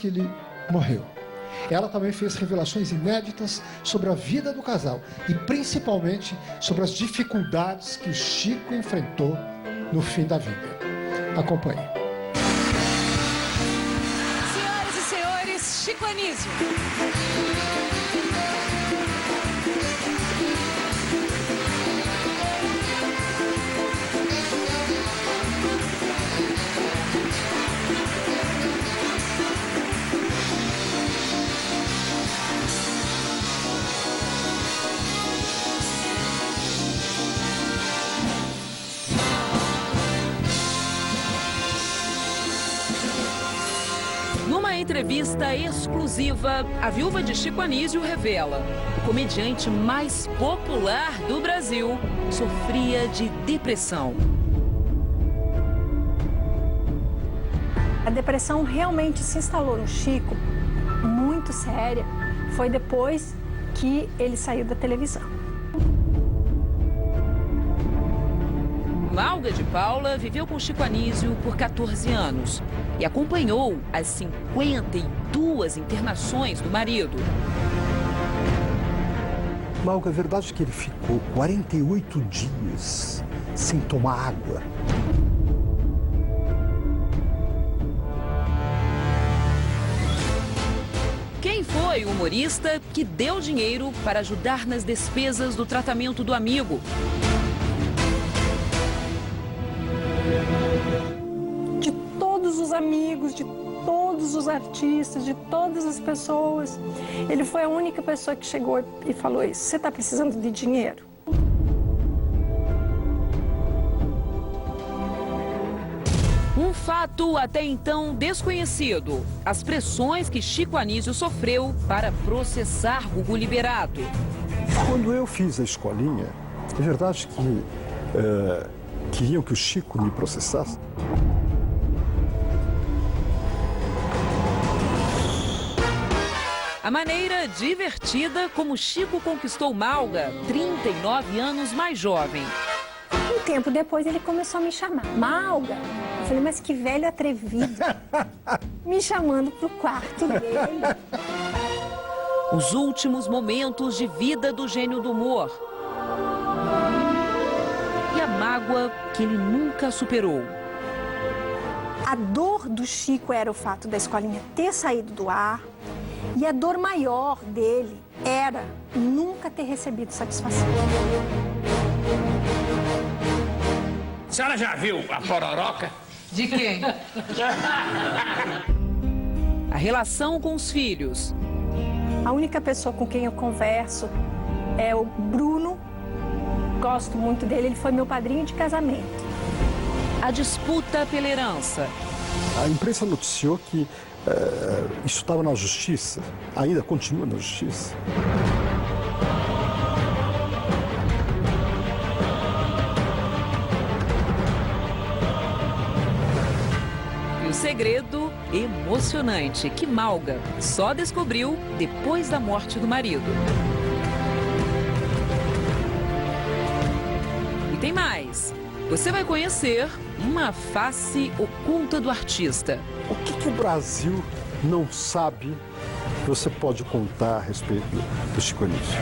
que ele morreu. Ela também fez revelações inéditas sobre a vida do casal e principalmente sobre as dificuldades que o Chico enfrentou no fim da vida. Acompanhe. Senhoras e senhores, Chico Anísio. Numa entrevista exclusiva, a viúva de Chico Anísio revela: o comediante mais popular do Brasil sofria de depressão. A depressão realmente se instalou no Chico, muito séria, foi depois que ele saiu da televisão. Malga de Paula viveu com Chico Anísio por 14 anos e acompanhou as 52 internações do marido. Malga, é verdade que ele ficou 48 dias sem tomar água? Quem foi o humorista que deu dinheiro para ajudar nas despesas do tratamento do amigo? De todos os amigos, de todos os artistas, de todas as pessoas, ele foi a única pessoa que chegou e falou isso. Você está precisando de dinheiro? Um fato até então desconhecido: as pressões que Chico Anísio sofreu para processar Gugu Liberato. Quando eu fiz a escolinha, é verdade que queriam que o Chico me processasse? A maneira divertida como Chico conquistou Malga, 39 anos mais jovem. Um tempo depois ele começou a me chamar. Malga. Eu falei, mas que velho atrevido. Me chamando pro quarto dele. Os últimos momentos de vida do gênio do humor. E a mágoa que ele nunca superou. A dor do Chico era o fato da escolinha ter saído do ar. E a dor maior dele era nunca ter recebido satisfação. A senhora já viu a pororoca? De quem? A relação com os filhos. A única pessoa com quem eu converso é o Bruno. Gosto muito dele, ele foi meu padrinho de casamento. A disputa pela herança. A imprensa noticiou que isso estava na justiça, ainda continua na justiça. E o segredo emocionante que Malga só descobriu depois da morte do marido. E tem mais. Você vai conhecer uma face oculta do artista. O que o Brasil não sabe que você pode contar a respeito do Chico Anísio?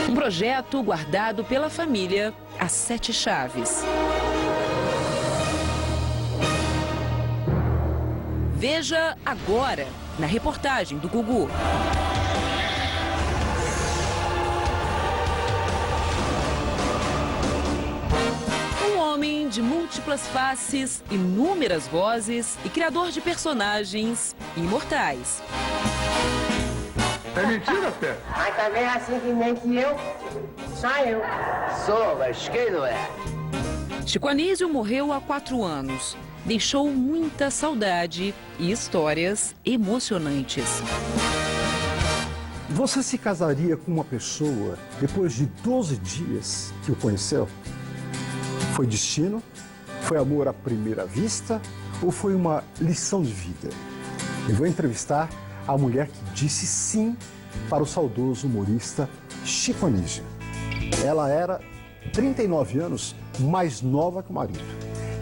Um projeto guardado pela família a 7 chaves. Veja agora, na reportagem do Gugu. De múltiplas faces, inúmeras vozes e criador de personagens imortais. É mentira, Pé? Mas também assim que nem que eu, só eu. Sou, mas quem não é? Chico Anísio morreu há 4 anos. Deixou muita saudade e histórias emocionantes. Você se casaria com uma pessoa depois de 12 dias que o conheceu? Foi destino? Foi amor à primeira vista? Ou foi uma lição de vida? Eu vou entrevistar a mulher que disse sim para o saudoso humorista Chico Anísio. Ela era 39 anos mais nova que o marido.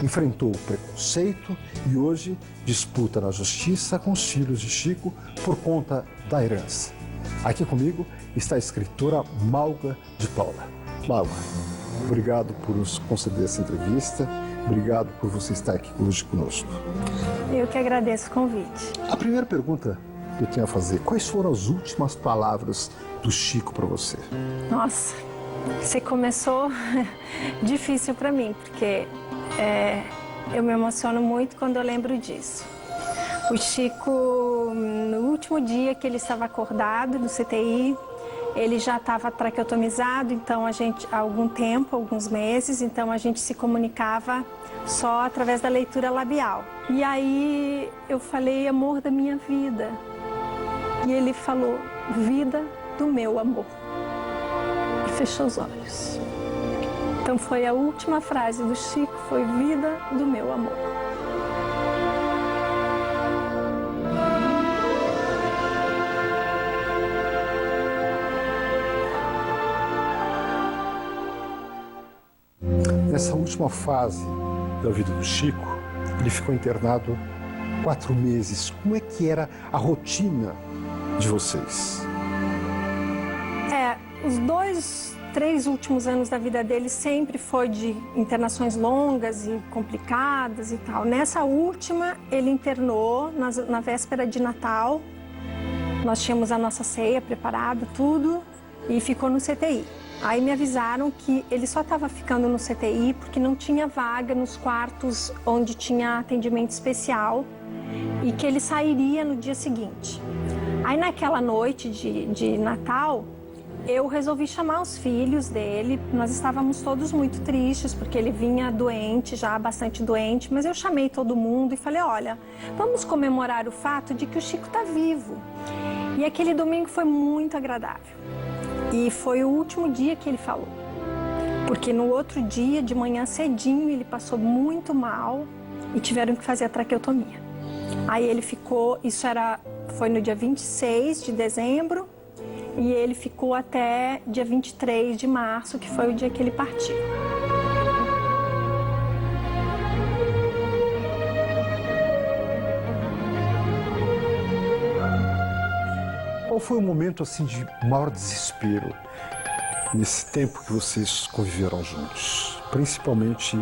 enfrentou o preconceito e hoje disputa na justiça com os filhos de Chico por conta da herança. Aqui comigo está a escritora Malga de Paula. Malga, obrigado por nos conceder essa entrevista. Obrigado por você estar aqui hoje conosco. Eu que agradeço o convite. A primeira pergunta que eu tenho a fazer, quais foram as últimas palavras do Chico para você? Nossa, você começou difícil para mim, porque eu me emociono muito quando eu lembro disso. O Chico, no último dia que ele estava acordado no CTI, ele já estava traqueotomizado, então há algum tempo, alguns meses, então a gente se comunicava só através da leitura labial. E aí eu falei, amor da minha vida. E ele falou, vida do meu amor. E fechou os olhos. Então foi a última frase do Chico, foi vida do meu amor. Nessa última fase da vida do Chico, ele ficou internado 4 meses. Como é que era a rotina de vocês? Os 2, 3 últimos anos da vida dele sempre foi de internações longas e complicadas e tal. Nessa última, ele internou na véspera de Natal. Nós tínhamos a nossa ceia preparada, tudo, e ficou no CTI. Aí me avisaram que ele só estava ficando no CTI porque não tinha vaga nos quartos onde tinha atendimento especial e que ele sairia no dia seguinte. Aí naquela noite de Natal, eu resolvi chamar os filhos dele. Nós estávamos todos muito tristes porque ele vinha doente, já bastante doente, mas eu chamei todo mundo e falei, olha, vamos comemorar o fato de que o Chico está vivo. E aquele domingo foi muito agradável. E foi o último dia que ele falou, porque no outro dia, de manhã cedinho, ele passou muito mal e tiveram que fazer a traqueotomia. Aí ele ficou, foi no dia 26 de dezembro e ele ficou até dia 23 de março, que foi o dia que ele partiu. Qual foi o momento assim de maior desespero nesse tempo que vocês conviveram juntos, principalmente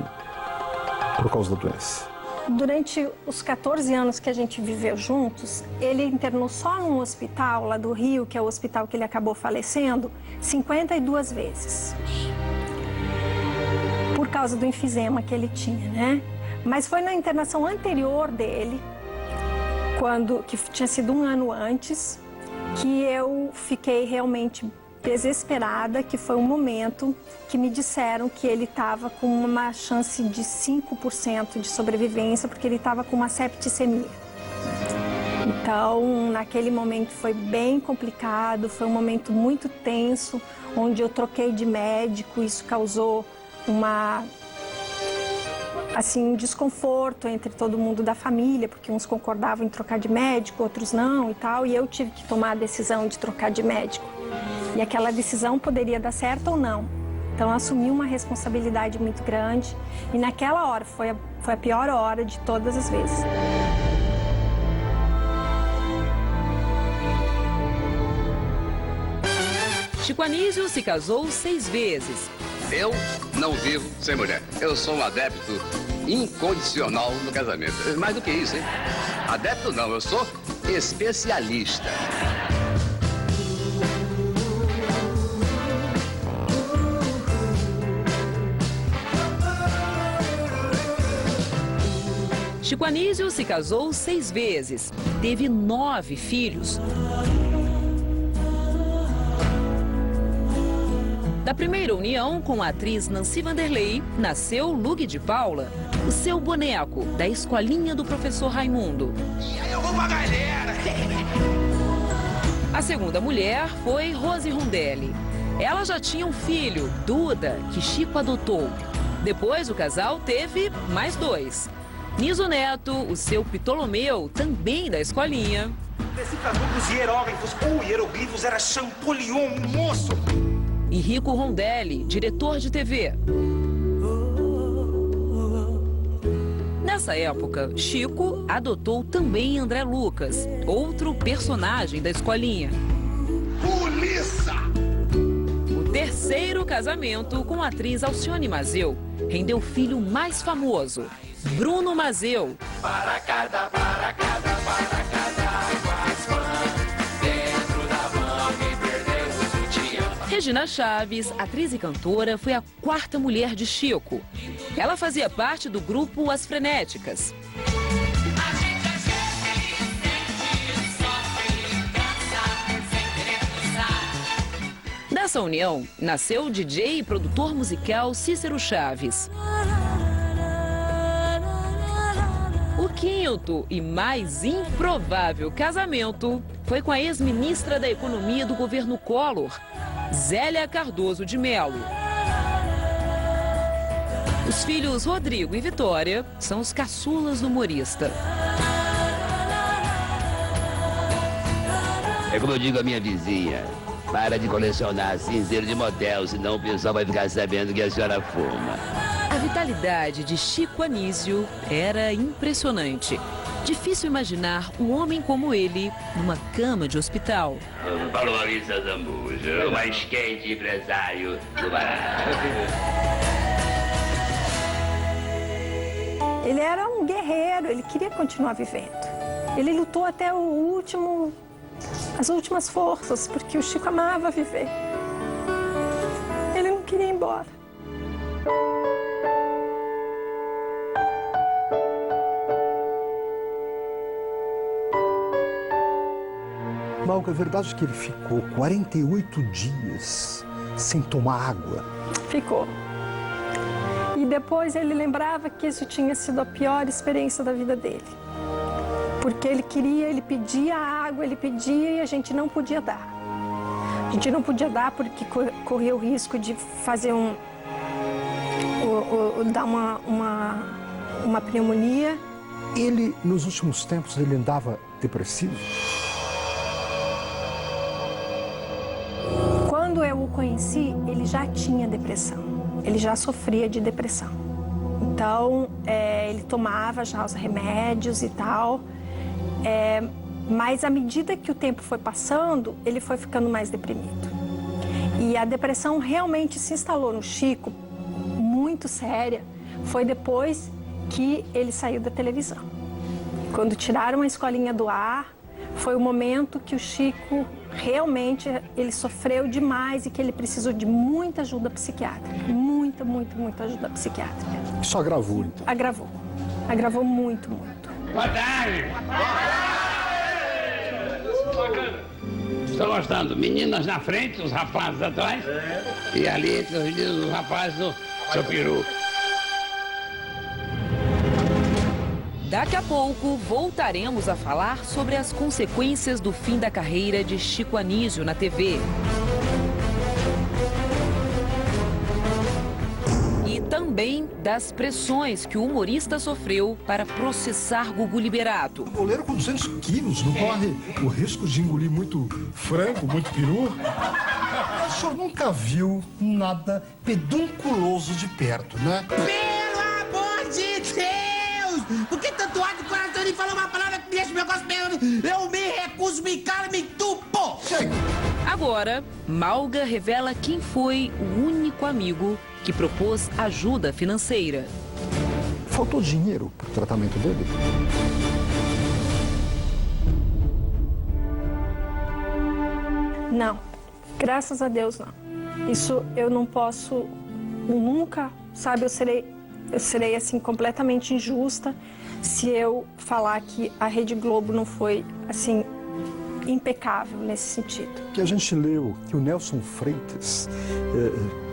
por causa da doença? Durante os 14 anos que a gente viveu juntos, ele internou só num hospital lá do Rio, que é o hospital que ele acabou falecendo, 52 vezes. Por causa do enfisema que ele tinha, né? Mas foi na internação anterior dele, que tinha sido 1 ano antes, que eu fiquei realmente desesperada, que foi um momento que me disseram que ele estava com uma chance de 5% de sobrevivência, porque ele estava com uma septicemia. Então, naquele momento foi bem complicado, foi um momento muito tenso, onde eu troquei de médico, isso causou um desconforto entre todo mundo da família, porque uns concordavam em trocar de médico, outros não e tal, e eu tive que tomar a decisão de trocar de médico. E aquela decisão poderia dar certo ou não. Então, eu assumi uma responsabilidade muito grande e naquela hora foi a pior hora de todas as vezes. Chico Anísio se casou 6 vezes. Eu não vivo sem mulher. Eu sou um adepto incondicional no casamento. Mais do que isso, hein? Adepto não, eu sou especialista. Chico Anísio se casou 6 vezes. Teve 9 filhos. Da primeira união com a atriz Nancy Vanderlei, nasceu Lug de Paula, o seu boneco da escolinha do professor Raimundo. E aí eu vou pra galera. A segunda mulher foi Rose Rondelli. Ela já tinha um filho, Duda, que Chico adotou. Depois o casal teve mais 2. Niso Neto, o seu Ptolomeu, também da escolinha. Decifrador dos hieróglifos ou hieroglifos era Champollion, moço. E Rico Rondelli, diretor de TV. Nessa época, Chico adotou também André Lucas, outro personagem da escolinha. Polícia! O terceiro casamento com a atriz Alcione Mazeu rendeu o filho mais famoso, Bruno Mazeu. Para cada dentro da van quem perdeu o sutiã. Regina Chaves, atriz e cantora, foi a quarta mulher de Chico. Ela fazia parte do grupo As Frenéticas. Dessa união, nasceu o DJ e produtor musical Cícero Chaves. O quinto e mais improvável casamento foi com a ex-ministra da Economia do governo Collor, Zélia Cardoso de Mello. Os filhos Rodrigo e Vitória são os caçulas do humorista. É como eu digo à minha vizinha, para de colecionar cinzeiro de motel, senão o pessoal vai ficar sabendo que a senhora fuma. A vitalidade de Chico Anísio era impressionante. Difícil imaginar um homem como ele numa cama de hospital. Paulo Maurício Zambujo, o mais quente empresário do barato. Ele era um guerreiro, ele queria continuar vivendo. Ele lutou até as últimas forças, porque o Chico amava viver. Ele não queria ir embora. Malga, é verdade que ele ficou 48 dias sem tomar água? Ficou. E depois ele lembrava que isso tinha sido a pior experiência da vida dele. Porque ele pedia água, ele pedia e a gente não podia dar. A gente não podia dar porque corria o risco de fazer dar uma pneumonia. Ele, nos últimos tempos, ele andava depressivo? Quando eu o conheci, ele já tinha depressão. Ele já sofria de depressão. Então, ele tomava já os remédios e tal. Mas à medida que o tempo foi passando, ele foi ficando mais deprimido. E a depressão realmente se instalou no Chico, muito séria, foi depois que ele saiu da televisão. Quando tiraram a escolinha do ar, foi o momento que o Chico realmente ele sofreu demais e que ele precisou de muita ajuda psiquiátrica. Muita ajuda psiquiátrica. Isso agravou, então? Agravou. Agravou muito. Boa tarde! Estou gostando. Meninas na frente, os rapazes atrás. E ali entre os meninos, os rapazes, o seu peru. Daqui a pouco, voltaremos a falar sobre as consequências do fim da carreira de Chico Anísio na TV. E também das pressões que o humorista sofreu para processar Gugu Liberato. O goleiro com 200 quilos não corre o risco de engolir muito frango, muito peru? O senhor nunca viu nada pedunculoso de perto, né? Pelo amor de Deus! Por que tanto ar de coração ele falou uma palavra que deixa o negócio meio... Eu me recuso, me calo, me tupo! Chega! Agora, Malga revela quem foi o único amigo que propôs ajuda financeira. Faltou dinheiro para o tratamento dele? Não, graças a Deus não. Isso eu não posso nunca, sabe, eu serei assim completamente injusta se eu falar que a Rede Globo não foi assim impecável nesse sentido. Que a gente leu que o Nelson Freitas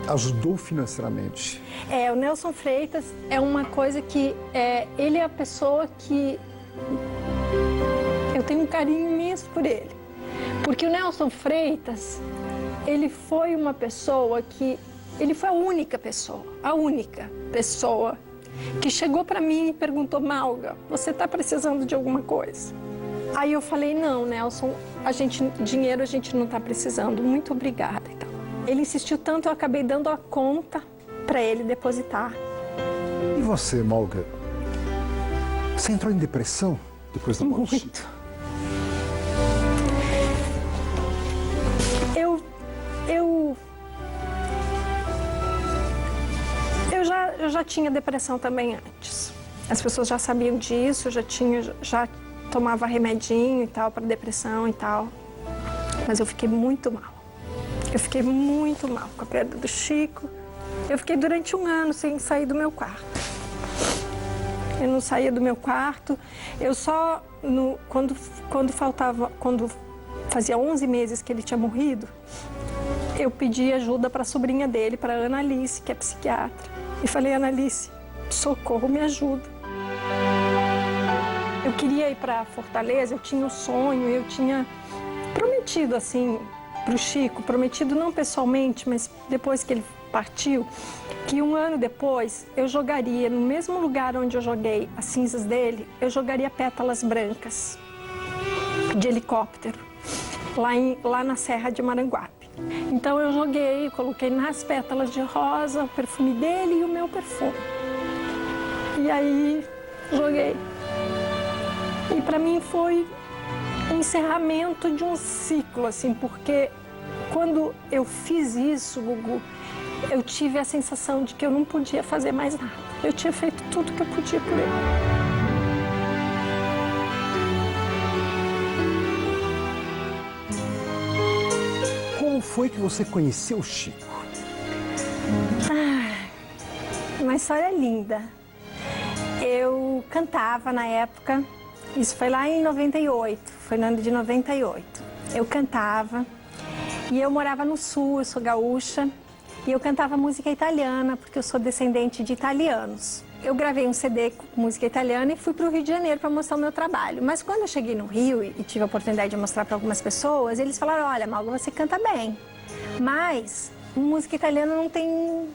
ajudou financeiramente. O Nelson Freitas é uma coisa que ele é a pessoa que eu tenho um carinho imenso por ele. Porque o Nelson Freitas, ele foi uma pessoa que... Ele foi a única pessoa que chegou para mim e perguntou: Malga, você está precisando de alguma coisa? Aí eu falei: não, Nelson, dinheiro a gente não está precisando, muito obrigada. Então, ele insistiu tanto, eu acabei dando a conta para ele depositar. E você, Malga? Você entrou em depressão depois da morte do Chico? Muito. Eu já tinha depressão também antes. As pessoas já sabiam disso, já tomava remedinho e tal para depressão e tal. Mas eu fiquei muito mal. Eu fiquei muito mal com a perda do Chico. Eu fiquei durante 1 ano sem sair do meu quarto. Eu não saía do meu quarto. Eu só quando fazia 11 meses que ele tinha morrido, eu pedi ajuda para a sobrinha dele, para Ana Alice, que é psiquiatra. E falei: Ana Alice, socorro, me ajuda. Eu queria ir para Fortaleza, eu tinha um sonho, eu tinha prometido assim para o Chico, prometido não pessoalmente, mas depois que ele partiu, que 1 ano depois eu jogaria no mesmo lugar onde eu joguei as cinzas dele, eu jogaria pétalas brancas de helicóptero, lá na Serra de Maranguape. Então eu joguei, coloquei nas pétalas de rosa o perfume dele e o meu perfume. E aí joguei. E para mim foi o encerramento de um ciclo, assim, porque quando eu fiz isso, Gugu, eu tive a sensação de que eu não podia fazer mais nada. Eu tinha feito tudo que eu podia por ele. Como foi que você conheceu o Chico? Uma história linda. Eu cantava na época, isso foi lá em 98, foi no ano de 98. Eu cantava e eu morava no Sul, eu sou gaúcha, e eu cantava música italiana, porque eu sou descendente de italianos. Eu gravei um CD com música italiana e fui para o Rio de Janeiro para mostrar o meu trabalho. Mas quando eu cheguei no Rio e tive a oportunidade de mostrar para algumas pessoas, eles falaram: olha, Malga, você canta bem, mas música italiana não tem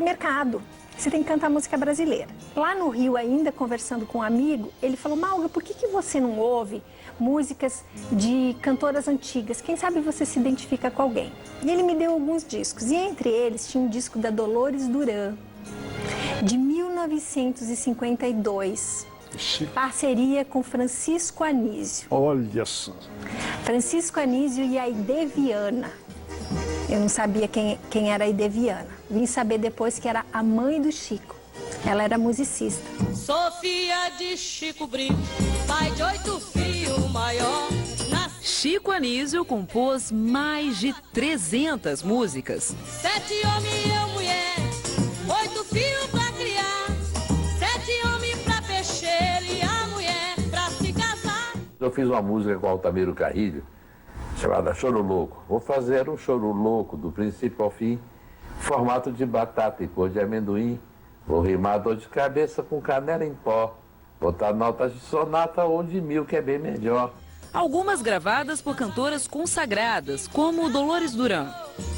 mercado. Você tem que cantar música brasileira. Lá no Rio, ainda conversando com um amigo, ele falou: Malga, por que você não ouve músicas de cantoras antigas? Quem sabe você se identifica com alguém. E ele me deu alguns discos, e entre eles tinha um disco da Dolores Duran, de 1952, parceria com Francisco Anísio. Olha só. Francisco Anísio e a Aide Viana. Eu não sabia quem era a Aide Viana. Vim saber depois que era a mãe do Chico. Ela era musicista. Sofia de Chico Brito, pai de 8 filhos maior. Chico Anísio compôs mais de 300 músicas. 7 homens e eu mulher, 8 filhos pra criar, 7 homens pra peixeiro e a mulher pra se casar. Eu fiz uma música com Altamiro Carrilho, chamada Choro Louco. Vou fazer um choro louco do princípio ao fim, formato de batata e cor de amendoim. Vou rimar dor de cabeça com canela em pó, botar notas de sonata ou de mil, que é bem melhor. Algumas gravadas por cantoras consagradas, como Dolores Duran.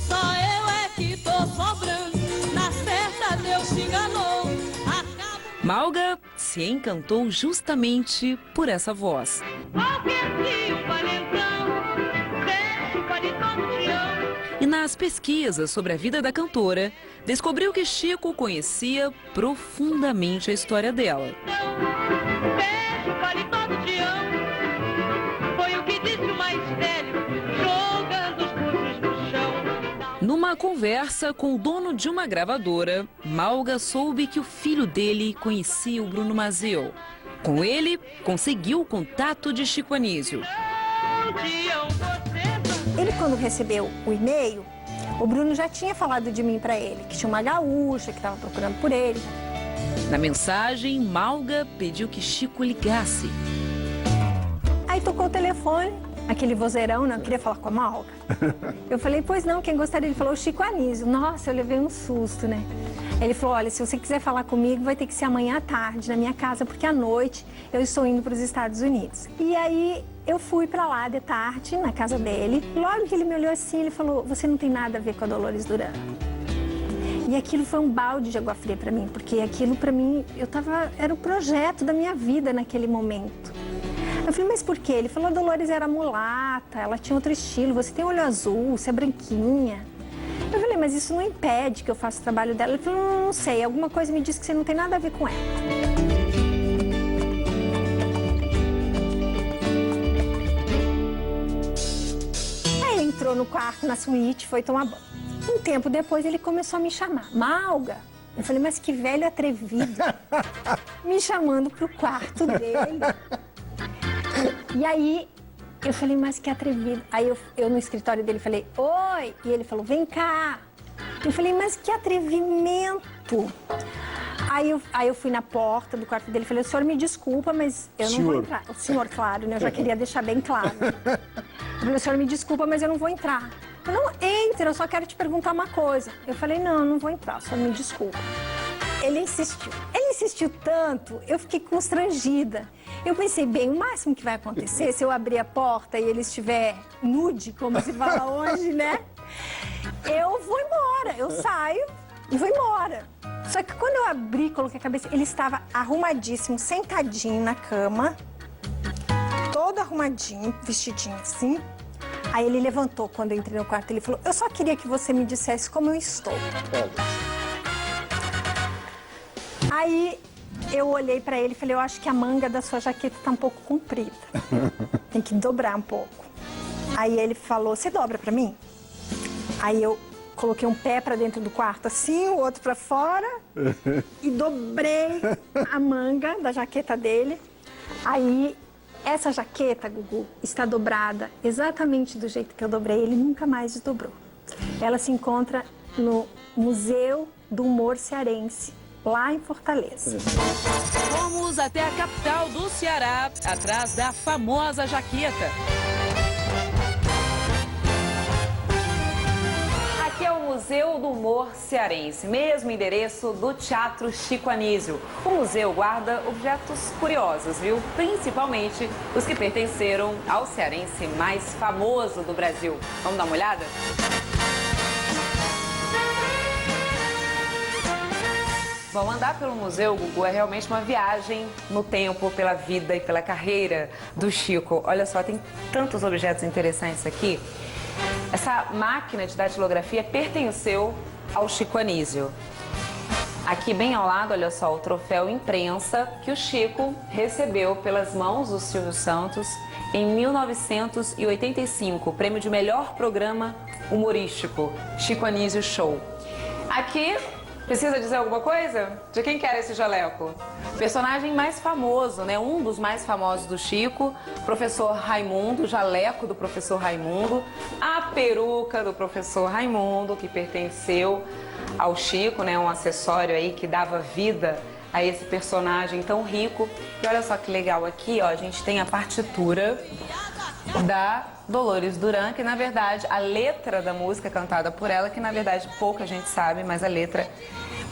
Só eu é que tô sobrando, na certa Deus te enganou. Malga se encantou justamente por essa voz. E nas pesquisas sobre a vida da cantora, descobriu que Chico conhecia profundamente a história dela. Foi o que disse o mais velho, jogando os pulsos no chão. Numa conversa com o dono de uma gravadora, Malga soube que o filho dele conhecia o Bruno Mazzeo. Com ele, conseguiu o contato de Chico Anísio. Ele, quando recebeu o e-mail, o Bruno já tinha falado de mim para ele, que tinha uma gaúcha que estava procurando por ele. Na mensagem, Malga pediu que Chico ligasse. Aí tocou o telefone, aquele vozeirão, né? Eu queria falar com a Malga. Eu falei: pois não, quem gostaria? Ele falou: Chico Anísio. Nossa, eu levei um susto, né? Ele falou: olha, se você quiser falar comigo, vai ter que ser amanhã à tarde, na minha casa, porque à noite eu estou indo para os Estados Unidos. E aí eu fui para lá de tarde, na casa dele. Logo que ele me olhou assim, ele falou: você não tem nada a ver com a Dolores Duran. E aquilo foi um balde de água fria para mim, porque aquilo para mim, era o projeto da minha vida naquele momento. Eu falei: mas por quê? Ele falou: a Dolores era mulata, ela tinha outro estilo, você tem olho azul, você é branquinha. Eu falei: mas isso não impede que eu faça o trabalho dela. Ele falou: não sei, alguma coisa me diz que você não tem nada a ver com ela. entrou no quarto, na suíte, foi tomar banho. Um tempo depois ele começou a me chamar. Malga. Eu falei, mas que velho atrevido. Me chamando pro quarto dele. E aí eu falei, mas que atrevido. Aí eu no escritório dele falei, oi. E ele falou, vem cá. Eu falei, mas que atrevimento. Aí eu fui na porta do quarto dele e falei, o senhor me desculpa, mas eu não vou entrar. O senhor, claro, né? Eu já queria deixar bem claro. Eu falei, o senhor me desculpa, mas eu não vou entrar. Eu não, entra, eu só quero te perguntar uma coisa. Eu falei, não, não vou entrar, o senhor me desculpa. Ele insistiu tanto, eu fiquei constrangida. Eu pensei, bem, o máximo que vai acontecer, se eu abrir a porta e ele estiver nude, como se fala hoje, né? Eu vou embora, eu saio e vou embora. Só que quando eu abri, coloquei a cabeça, ele estava arrumadíssimo, sentadinho na cama, todo arrumadinho, vestidinho assim. Aí ele levantou quando eu entrei no quarto, ele falou, eu só queria que você me dissesse como eu estou. Aí eu olhei pra ele e falei, eu acho que a manga da sua jaqueta tá um pouco comprida. Tem que dobrar um pouco. Aí ele falou, você dobra pra mim? Aí eu coloquei um pé pra dentro do quarto assim, o outro pra fora e dobrei a manga da jaqueta dele. Aí essa jaqueta, Gugu, está dobrada exatamente do jeito que eu dobrei, ele nunca mais desdobrou. Ela se encontra no Museu do Humor Cearense, lá em Fortaleza. Fomos até a capital do Ceará, atrás da famosa jaqueta. Aqui é o Museu do Humor Cearense, mesmo endereço do Teatro Chico Anísio. O museu guarda objetos curiosos, viu? Principalmente os que pertenceram ao cearense mais famoso do Brasil. Vamos dar uma olhada? Bom, andar pelo museu, Gugu, é realmente uma viagem no tempo, pela vida e pela carreira do Chico. Olha só, tem tantos objetos interessantes aqui. Essa máquina de datilografia pertenceu ao Chico Anísio. Aqui bem ao lado, olha só, o troféu imprensa que o Chico recebeu pelas mãos do Silvio Santos em 1985, o prêmio de melhor programa humorístico, Chico Anísio Show. Aqui, precisa dizer alguma coisa? De quem que era esse jaleco? Personagem mais famoso, né? Um dos mais famosos do Chico, professor Raimundo, jaleco do professor Raimundo, a peruca do professor Raimundo, que pertenceu ao Chico, né? Um acessório aí que dava vida a esse personagem tão rico. E olha só que legal aqui, ó, a gente tem a partitura da Dolores Duran, que na verdade a letra da música cantada por ela, que na verdade pouca gente sabe, mas a letra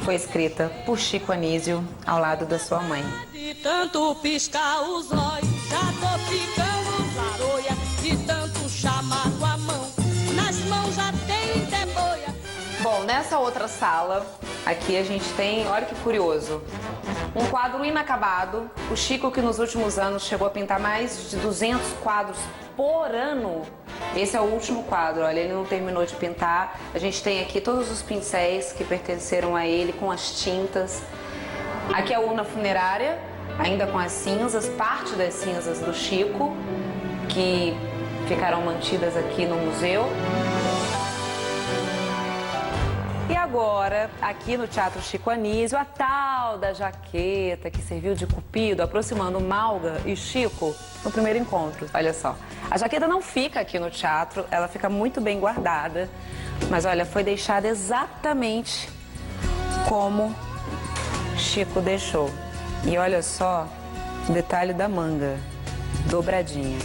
foi escrita por Chico Anísio ao lado da sua mãe. De tanto piscar os olhos, já tô ficando laroia. De tanto chamar com a mão, nas mãos já tem deboia. Bom, nessa outra sala, aqui a gente tem, olha que curioso, um quadro inacabado. O Chico, que nos últimos anos chegou a pintar mais de 200 quadros por ano. Esse é o último quadro, olha, ele não terminou de pintar. A gente tem aqui todos os pincéis que pertenceram a ele, com as tintas. Aqui é a urna funerária, ainda com as cinzas, parte das cinzas do Chico, que ficarão mantidas aqui no museu. E agora, aqui no Teatro Chico Anísio, a tal da jaqueta que serviu de cupido, aproximando Malga e Chico no primeiro encontro. Olha só, a jaqueta não fica aqui no teatro, ela fica muito bem guardada, mas olha, foi deixada exatamente como Chico deixou. E olha só o detalhe da manga, dobradinha.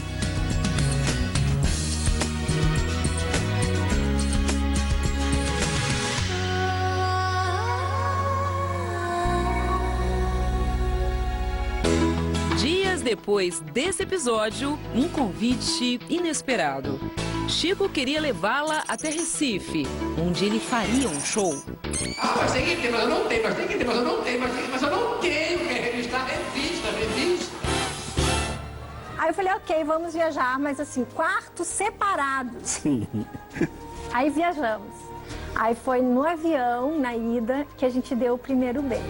Depois desse episódio, um convite inesperado. Chico queria levá-la até Recife, onde ele faria um show. Ah, mas tem que ter, mas eu não tenho, mas tem que ter, mas eu não tenho, mas eu não tenho que registrar, revista. Aí eu falei, ok, vamos viajar, mas assim, quartos separados. Sim. Aí viajamos. Aí foi no avião, na ida, que a gente deu o primeiro beijo.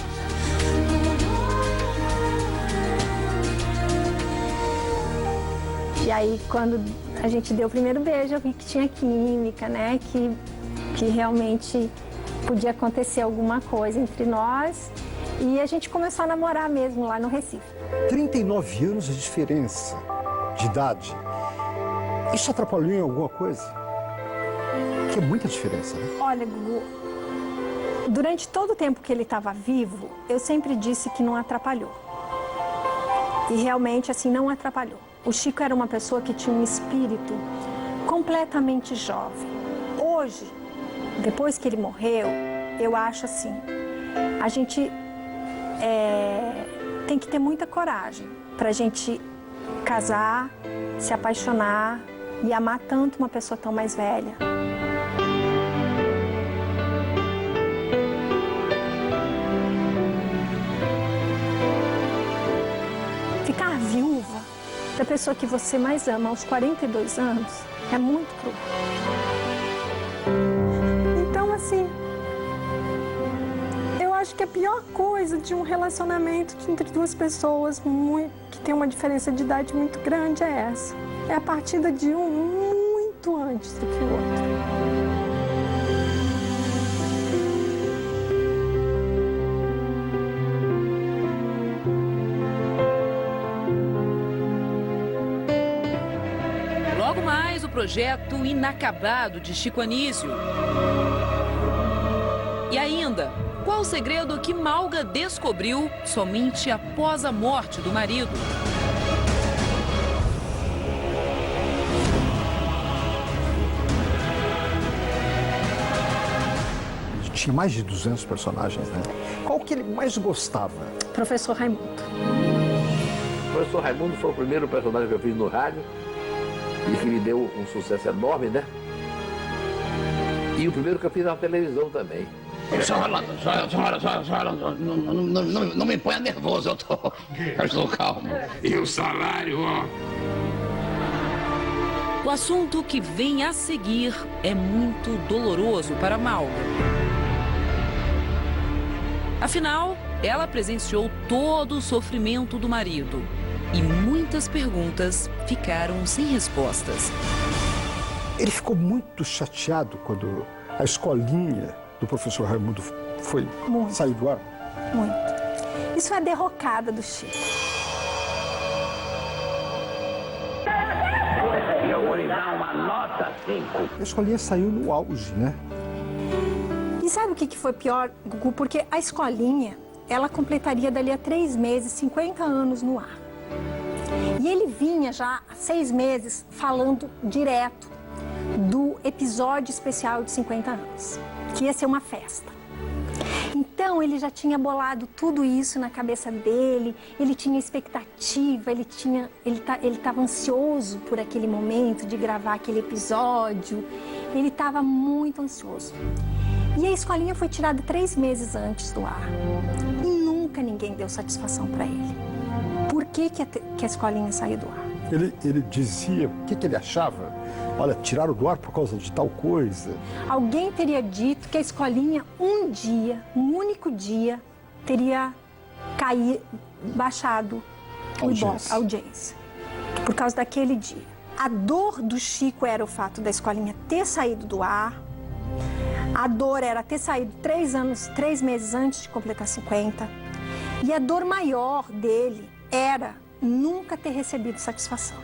E aí, quando a gente deu o primeiro beijo, eu vi que tinha química, né? Que realmente podia acontecer alguma coisa entre nós. E a gente começou a namorar mesmo lá no Recife. 39 anos de diferença de idade. Isso atrapalhou em alguma coisa? Que é muita diferença, né? Olha, Gugu, durante todo o tempo que ele estava vivo, eu sempre disse que não atrapalhou. E realmente, assim, não atrapalhou. O Chico era uma pessoa que tinha um espírito completamente jovem. Hoje, depois que ele morreu, eu acho assim, a gente tem que ter muita coragem para a gente casar, se apaixonar e amar tanto uma pessoa tão mais velha. Ficar viúva da pessoa que você mais ama aos 42 anos é muito cruel. Então, assim, eu acho que a pior coisa de um relacionamento entre duas pessoas que tem uma diferença de idade muito grande é essa. É a partida de um muito antes do que o outro. Logo mais, o projeto inacabado de Chico Anísio. E ainda, qual o segredo que Malga descobriu somente após a morte do marido? Tinha mais de 200 personagens, né? Qual que ele mais gostava? Professor Raimundo. O professor Raimundo foi o primeiro personagem que eu fiz no rádio e que me deu um sucesso enorme, né? E o primeiro que eu fiz na televisão também. Não me ponha nervoso, eu estou calmo. E o salário, ó. O assunto que vem a seguir é muito doloroso para Malga. Afinal, ela presenciou todo o sofrimento do marido e muitas perguntas ficaram sem respostas. Ele ficou muito chateado quando a escolinha do professor Raimundo saiu do ar. Muito. Isso é a derrocada do Chico. Eu vou lhe dar uma nota 5. A escolinha saiu no auge, né? E sabe o que foi pior, Gugu? Porque a escolinha, ela completaria dali a 3 meses, 50 anos no ar. E ele vinha já há 6 meses falando direto do episódio especial de 50 anos, que ia ser uma festa. Então, ele já tinha bolado tudo isso na cabeça dele, ele tinha expectativa, ele estava ansioso por aquele momento de gravar aquele episódio, ele estava muito ansioso. E a escolinha foi tirada 3 meses antes do ar. E nunca ninguém deu satisfação para ele. Por que a escolinha saiu do ar? Ele dizia o que ele achava. Olha, tiraram do ar por causa de tal coisa. Alguém teria dito que a escolinha, um único dia, teria baixado a audiência. Por causa daquele dia. A dor do Chico era o fato da escolinha ter saído do ar. A dor era ter saído 3 meses antes de completar 50. E a dor maior dele era nunca ter recebido satisfação.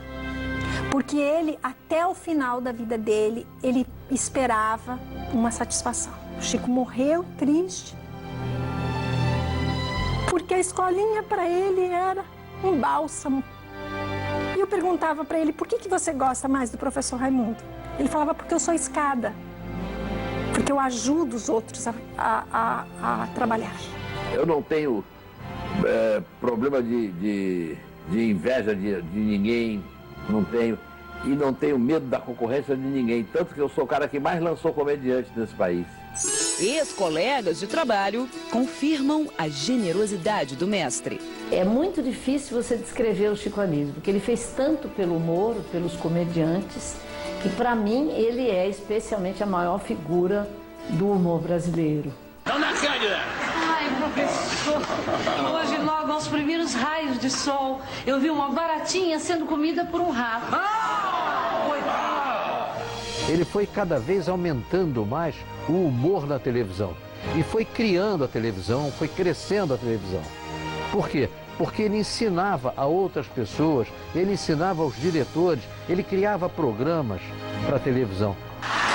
Porque ele, até o final da vida dele, ele esperava uma satisfação. O Chico morreu triste. Porque a escolinha para ele era um bálsamo. E eu perguntava para ele, por que você gosta mais do professor Raimundo? Ele falava, porque eu sou escada. Porque eu ajudo os outros a trabalhar. Eu não tenho problema de inveja de ninguém, não tenho. E não tenho medo da concorrência de ninguém. Tanto que eu sou o cara que mais lançou comediante nesse país. Ex-colegas de trabalho confirmam a generosidade do mestre. É muito difícil você descrever o Chico Anísio, porque ele fez tanto pelo humor, pelos comediantes, que para mim ele é especialmente a maior figura do humor brasileiro. Dona Cândida! Ai, professor, hoje logo logo aos primeiros raios de sol, eu vi uma baratinha sendo comida por um rato. Ele foi cada vez aumentando mais o humor na televisão. E foi criando a televisão, foi crescendo a televisão. Por quê? Porque ele ensinava a outras pessoas, ele ensinava aos diretores, ele criava programas para a televisão.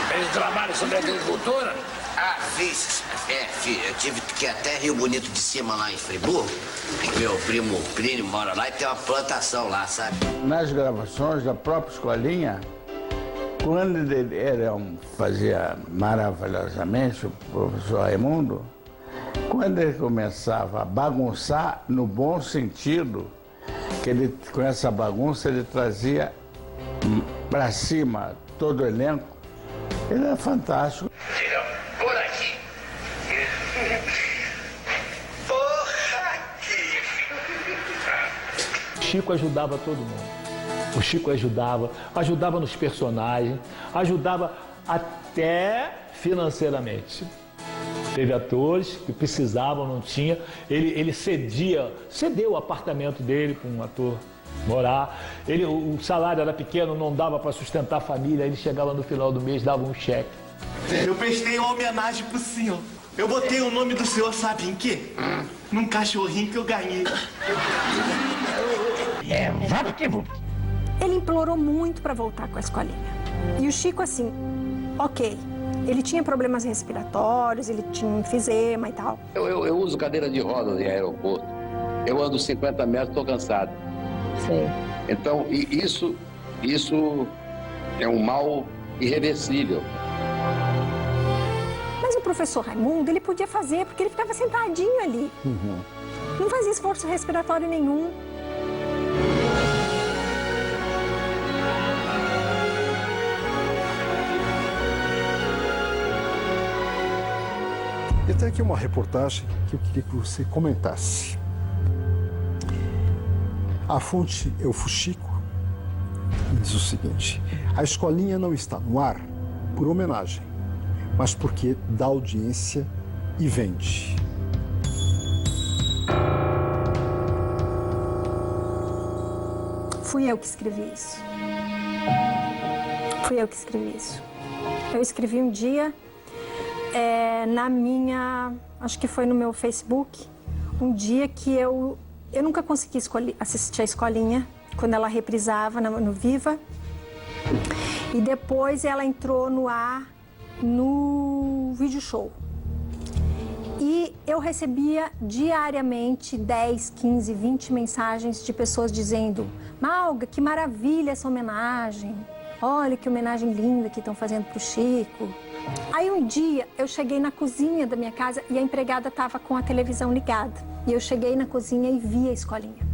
Fez trabalho sobre a agricultura? Ah, fiz. Eu tive que ir até Rio Bonito de Cima, lá em Friburgo. Meu primo Plínio mora lá e tem uma plantação lá, sabe? Nas gravações da própria escolinha, quando ele fazia maravilhosamente, o professor Raimundo, quando ele começava a bagunçar, no bom sentido, que ele, com essa bagunça ele trazia para cima todo o elenco, ele era fantástico. Por aqui. Por aqui. Chico ajudava todo mundo. O Chico ajudava nos personagens, ajudava até financeiramente. Teve atores que precisavam, não tinha, ele cedeu o apartamento dele para um ator morar. O salário era pequeno, não dava para sustentar a família, ele chegava no final do mês, dava um cheque. Eu prestei uma homenagem pro senhor. Eu botei o nome do senhor, sabe em quê? Num cachorrinho que eu ganhei. Ele implorou muito para voltar com a escolinha. E o Chico, assim, ok, ele tinha problemas respiratórios, ele tinha um enfisema e tal. Eu uso cadeira de rodas em aeroporto. Eu ando 50 metros, estou cansado. Sei. Então, isso é um mal irreversível. Mas o professor Raimundo, ele podia fazer, porque ele ficava sentadinho ali. Não fazia esforço respiratório nenhum. Eu tenho aqui uma reportagem que eu queria que você comentasse. A fonte é o Fuxico, diz o seguinte: a escolinha não está no ar por homenagem, mas porque dá audiência e vende. Fui eu que escrevi isso. Fui eu que escrevi isso. Eu escrevi um dia acho que foi no meu Facebook, um dia que eu nunca consegui assistir a escolinha, quando ela reprisava no Viva. E depois ela entrou no ar no Vídeo Show. E eu recebia diariamente 10, 15, 20 mensagens de pessoas dizendo: Malga, que maravilha essa homenagem. Olha que homenagem linda que estão fazendo pro Chico. Aí um dia eu cheguei na cozinha da minha casa e a empregada estava com a televisão ligada. E eu cheguei na cozinha e vi a escolinha.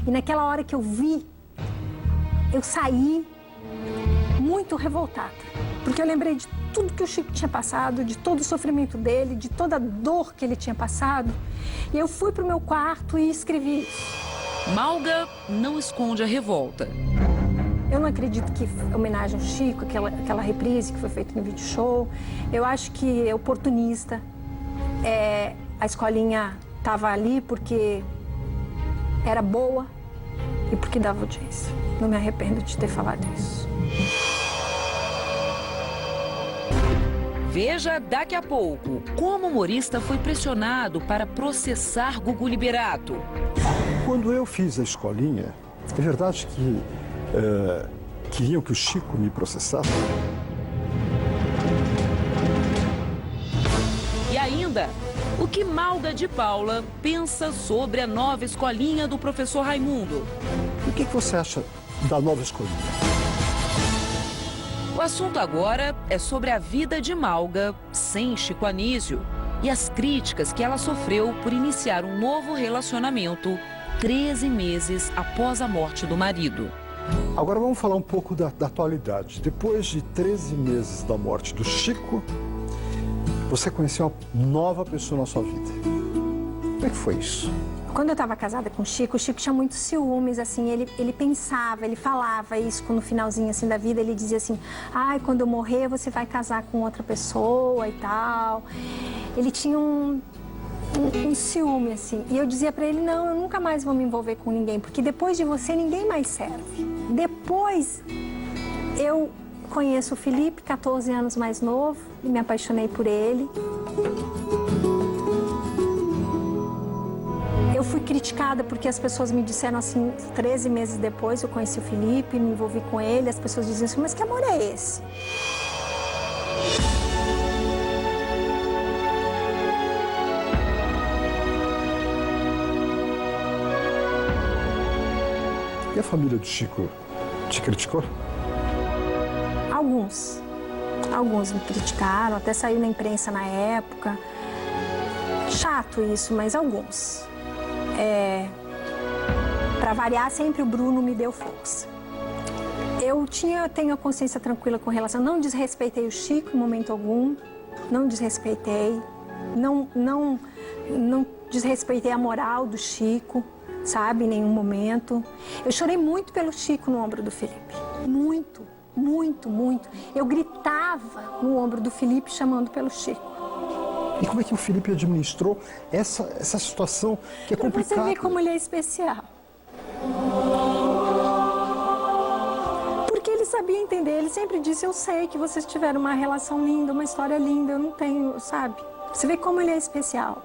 E naquela hora que eu vi, eu saí muito revoltada. Porque eu lembrei de tudo que o Chico tinha passado, de todo o sofrimento dele, de toda a dor que ele tinha passado. E eu fui pro meu quarto e escrevi isso. Malga não esconde a revolta. Eu não acredito que homenagem ao Chico, aquela reprise que foi feita no Vídeo Show. Eu acho que é oportunista. A escolinha estava ali porque era boa e porque dava audiência. Não me arrependo de ter falado isso. Veja daqui a pouco como o humorista foi pressionado para processar Gugu Liberato. Quando eu fiz a escolinha, é verdade que queriam que o Chico me processasse? E ainda, o que Malga de Paula pensa sobre a nova escolinha do professor Raimundo? O que você acha da nova escolinha? O assunto agora é sobre a vida de Malga sem Chico Anísio e as críticas que ela sofreu por iniciar um novo relacionamento 13 meses após a morte do marido. Agora vamos falar um pouco da atualidade. Depois de 13 meses da morte do Chico, você conheceu uma nova pessoa na sua vida. Como é que foi isso? Quando eu estava casada com o Chico tinha muitos ciúmes, assim, ele pensava, ele falava isso no finalzinho, assim, da vida, ele dizia assim: ai, quando eu morrer você vai casar com outra pessoa e tal. Ele tinha um ciúme, assim. E eu dizia pra ele, não, eu nunca mais vou me envolver com ninguém, porque depois de você, ninguém mais serve. Depois, eu conheço o Felipe, 14 anos mais novo, e me apaixonei por ele. Eu fui criticada porque as pessoas me disseram assim, 13 meses depois eu conheci o Felipe, me envolvi com ele, as pessoas diziam assim, mas que amor é esse? E a família do Chico te criticou? Alguns. Alguns me criticaram, até saiu na imprensa na época. Chato isso, mas alguns. Para variar, sempre o Bruno me deu força. Eu tenho a consciência tranquila com relação... Não desrespeitei o Chico em momento algum. Não desrespeitei. Não desrespeitei a moral do Chico, sabe? Em nenhum momento. Eu chorei muito pelo Chico no ombro do Felipe. Muito, muito, muito. Eu gritava no ombro do Felipe chamando pelo Chico. E como é que o Felipe administrou essa situação que é complicada? Pra você ver como ele é especial. Porque ele sabia entender, ele sempre disse, eu sei que vocês tiveram uma relação linda, uma história linda, eu não tenho, sabe? Você vê como ele é especial.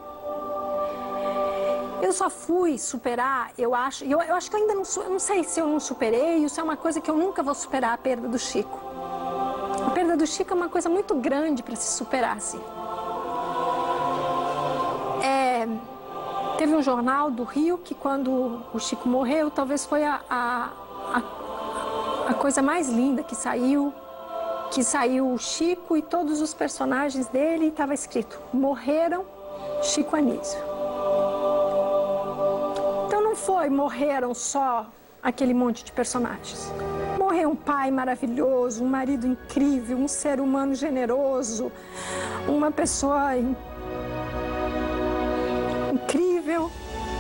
Eu só fui superar, eu acho que eu ainda não, eu não sei se eu não superei, isso é uma coisa que eu nunca vou superar, a perda do Chico. A perda do Chico é uma coisa muito grande para se superar, assim. Teve um jornal do Rio que quando o Chico morreu, talvez foi a coisa mais linda que saiu o Chico e todos os personagens dele e estava escrito, morreram Chico Anísio. Então não morreram só aquele monte de personagens. Morreu um pai maravilhoso, um marido incrível, um ser humano generoso, uma pessoa incrível,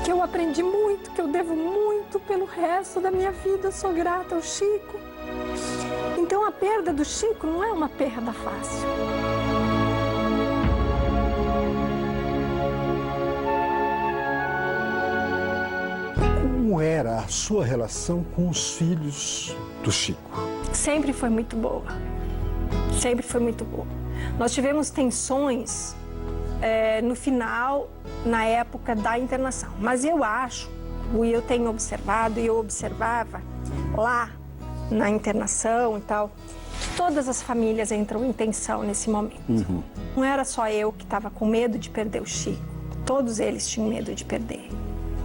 que eu aprendi muito, que eu devo muito pelo resto da minha vida. Eu sou grata ao Chico. Então a perda do Chico não é uma perda fácil. Como era a sua relação com os filhos do Chico? Sempre foi muito boa. Sempre foi muito boa. Nós tivemos tensões no final, na época da internação. Mas eu acho, e eu tenho observado, e eu observava lá na internação e tal, que todas as famílias entram em tensão nesse momento. Uhum. Não era só eu que estava com medo de perder o Chico. Todos eles tinham medo de perder.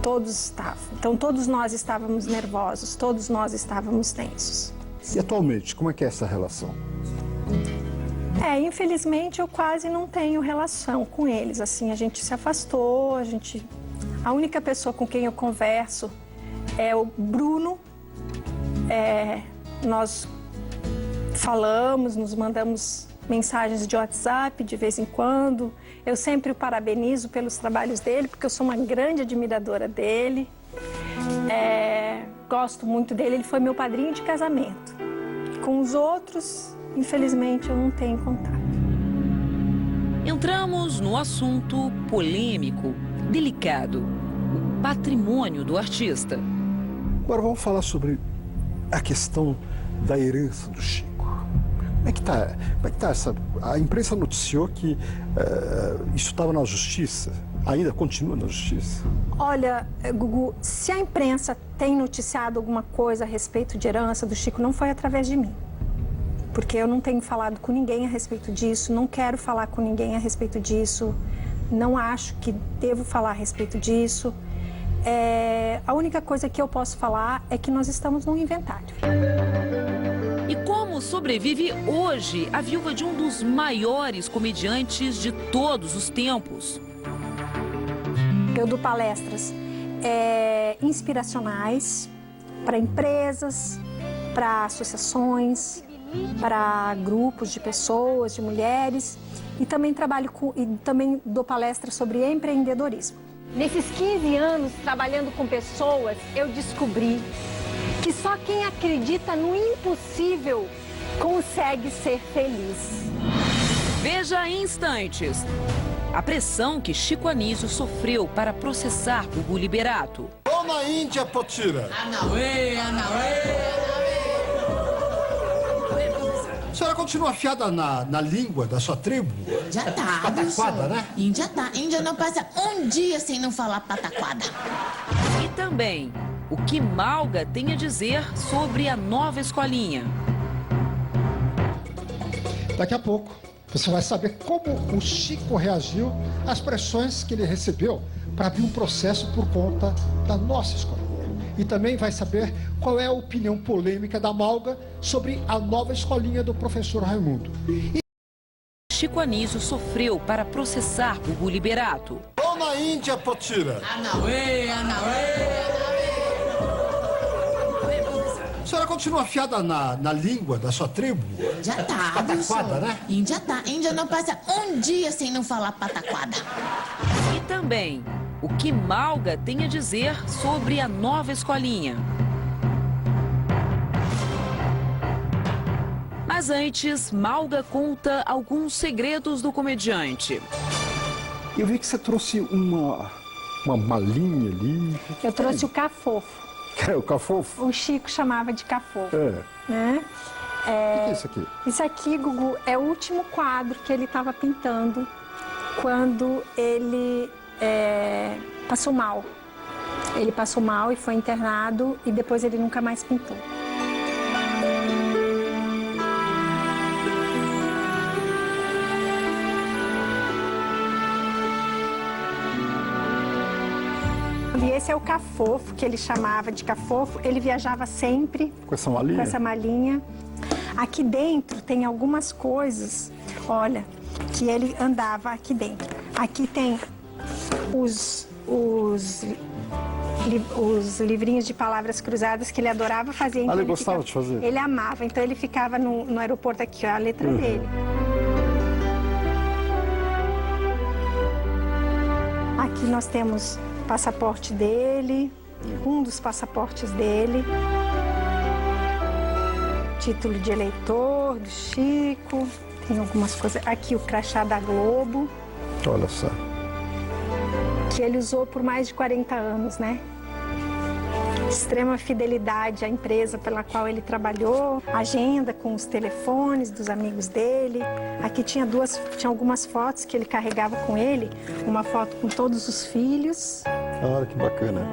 Todos estavam. Então todos nós estávamos nervosos, todos nós estávamos tensos. E atualmente, como é que é essa relação? Infelizmente eu quase não tenho relação com eles, assim, a gente se afastou, a única pessoa com quem eu converso é o Bruno, nós falamos, nos mandamos mensagens de WhatsApp de vez em quando, eu sempre o parabenizo pelos trabalhos dele, porque eu sou uma grande admiradora dele, gosto muito dele, ele foi meu padrinho de casamento. Com os outros, infelizmente, eu não tenho contato. Entramos no assunto polêmico, delicado, o patrimônio do artista. Agora vamos falar sobre a questão da herança do Chico. Como é que tá essa... A imprensa noticiou que isso estava na justiça, ainda continua na justiça. Olha, Gugu, se a imprensa tem noticiado alguma coisa a respeito de herança do Chico, não foi através de mim. Porque eu não tenho falado com ninguém a respeito disso, não quero falar com ninguém a respeito disso, não acho que devo falar a respeito disso. A única coisa que eu posso falar é que nós estamos num inventário. E como sobrevive hoje a viúva de um dos maiores comediantes de todos os tempos? Eu dou palestras inspiracionais para empresas, para associações, para grupos de pessoas, de mulheres, e também também dou palestras sobre empreendedorismo. Nesses 15 anos trabalhando com pessoas, eu descobri que só quem acredita no impossível consegue ser feliz. Veja em instantes. a pressão que Chico Anísio sofreu para processar Gugu Liberato. Dona Índia Potira. Anauê, Anauê. A senhora continua afiada na língua da sua tribo? Já tá. Pataquada, né? Índia tá. Índia não passa um dia sem não falar pataquada. E também o que Malga tem a dizer sobre a nova escolinha. Daqui a pouco, você vai saber como o Chico reagiu às pressões que ele recebeu para abrir um processo por conta da nossa escolinha. E também vai saber qual é a opinião polêmica da Malga sobre a nova escolinha do professor Raimundo. Chico Anísio sofreu para processar Gugu Liberato. Dona Índia Potira. Anauê, Anauê. A senhora continua afiada na língua da sua tribo? Já tá. Pataquada, né? Índia tá. Índia não passa um dia sem não falar pataquada. E também o que Malga tem a dizer sobre a nova escolinha. Mas antes, Malga conta alguns segredos do comediante. Eu vi que você trouxe uma malinha ali. Eu trouxe o cafofo. É o cafofo? O Chico chamava de cafofo. É. Né? O que é isso aqui? Isso aqui, Gugu, é o último quadro que ele estava pintando quando ele passou mal. Ele passou mal e foi internado e depois ele nunca mais pintou. E esse é o cafofo, que ele chamava de cafofo. Ele viajava sempre com essa malinha? Com essa malinha. Aqui dentro tem algumas coisas, olha, que ele andava aqui dentro. Aqui tem os livrinhos de palavras cruzadas que ele adorava fazer. Então ele gostava de fazer? Ele amava, então ele ficava no aeroporto aqui, ó, a letra dele. Aqui nós temos o passaporte dele, um dos passaportes dele. Título de eleitor do Chico, tem algumas coisas. Aqui o crachá da Globo. Olha só. Que ele usou por mais de 40 anos, né? Extrema fidelidade à empresa pela qual ele trabalhou, agenda com os telefones dos amigos dele. Aqui tinha algumas fotos que ele carregava com ele, uma foto com todos os filhos. Olha que bacana.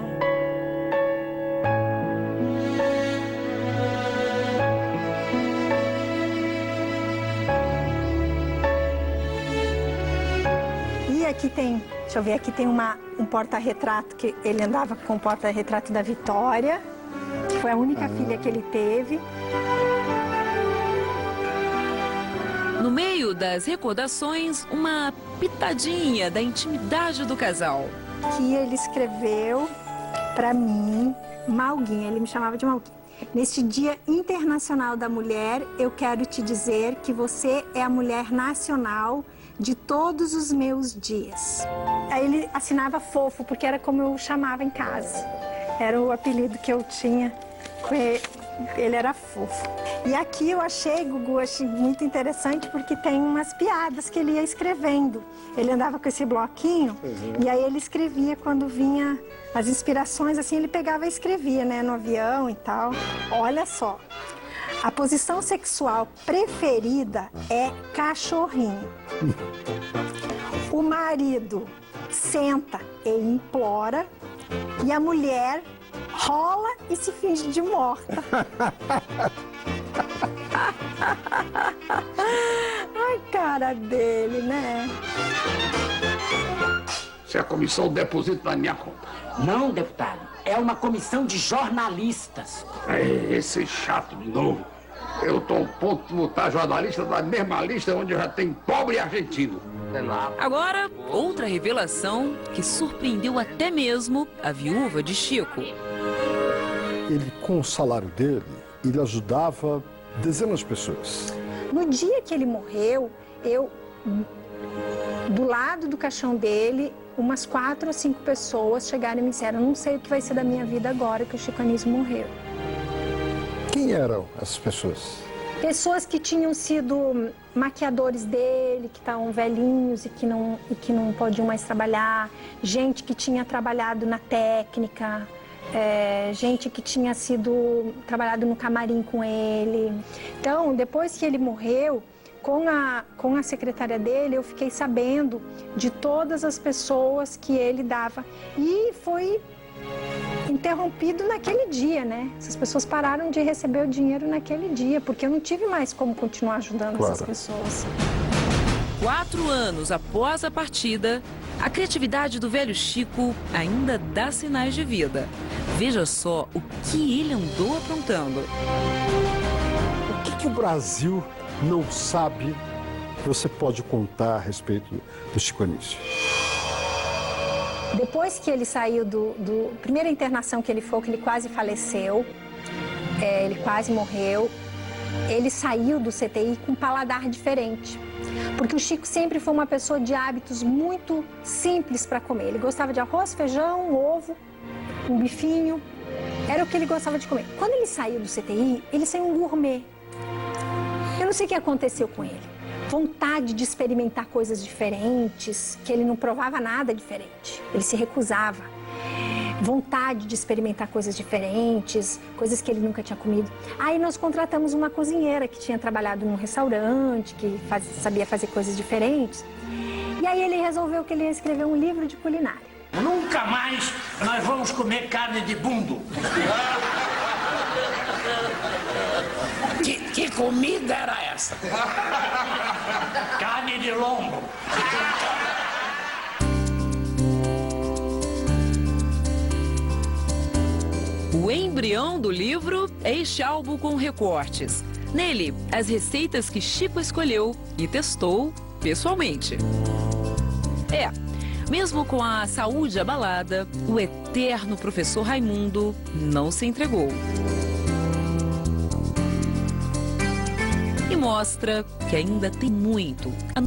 E aqui tem, deixa eu ver, aqui tem um porta-retrato, que ele andava com o porta-retrato da Vitória, que foi a única filha que ele teve. No meio das recordações, uma pitadinha da intimidade do casal. Que ele escreveu para mim, Malguinha, ele me chamava de Malguinha. Neste Dia Internacional da Mulher, eu quero te dizer que você é a mulher nacional de todos os meus dias. Aí ele assinava Fofo, porque era como eu chamava em casa. Era o apelido que eu tinha. Ele era Fofo. E aqui eu achei, Gugu, achei muito interessante, porque tem umas piadas que ele ia escrevendo. Ele andava com esse bloquinho, e aí ele escrevia quando vinha as inspirações, assim, ele pegava e escrevia, né, no avião e tal. Olha só. A posição sexual preferida é cachorrinho. O marido senta e implora, e a mulher rola e se finge de morta. Ai, cara dele, né? Se a comissão deposita na minha conta. Não, deputado. É uma comissão de jornalistas. Esse chato de novo. Eu tô a ponto de botar jornalista da mesma lista onde já tem pobre argentino. Agora, outra revelação que surpreendeu até mesmo a viúva de Chico. Ele, com o salário dele, ele ajudava dezenas de pessoas. No dia que ele morreu, do lado do caixão dele, umas 4 ou 5 pessoas chegaram e me disseram: não sei o que vai ser da minha vida agora que o Chico Anísio morreu. Quem eram essas pessoas? Pessoas que tinham sido maquiadores dele, que estavam velhinhos e que não podiam mais trabalhar, gente que tinha trabalhado na técnica, gente que tinha trabalhado no camarim com ele. Então, depois que ele morreu, com a secretária dele, eu fiquei sabendo de todas as pessoas que ele dava. E foi interrompido naquele dia, né? Essas pessoas pararam de receber o dinheiro naquele dia, porque eu não tive mais como continuar ajudando essas pessoas. 4 anos após a partida, a criatividade do velho Chico ainda dá sinais de vida. Veja só o que ele andou aprontando. O que o Brasil não sabe que você pode contar a respeito do Chico Anísio? Depois que ele saiu primeira internação que ele foi, que ele quase faleceu, ele quase morreu, ele saiu do CTI com um paladar diferente. Porque o Chico sempre foi uma pessoa de hábitos muito simples para comer. Ele gostava de arroz, feijão, ovo, um bifinho. Era o que ele gostava de comer. Quando ele saiu do CTI, ele saiu um gourmet. Eu não sei o que aconteceu com ele. Vontade de experimentar coisas diferentes, que ele não provava nada diferente. Ele se recusava. Vontade de experimentar coisas diferentes, coisas que ele nunca tinha comido. Aí nós contratamos uma cozinheira que tinha trabalhado num restaurante, que sabia fazer coisas diferentes. E aí ele resolveu que ele ia escrever um livro de culinária. Nunca mais nós vamos comer carne de bumbo. Que comida era essa? Carne de lombo. O embrião do livro é este álbum com recortes. Nele, as receitas que Chico escolheu e testou pessoalmente. Mesmo com a saúde abalada, o eterno professor Raimundo não se entregou. E mostra que ainda tem muito a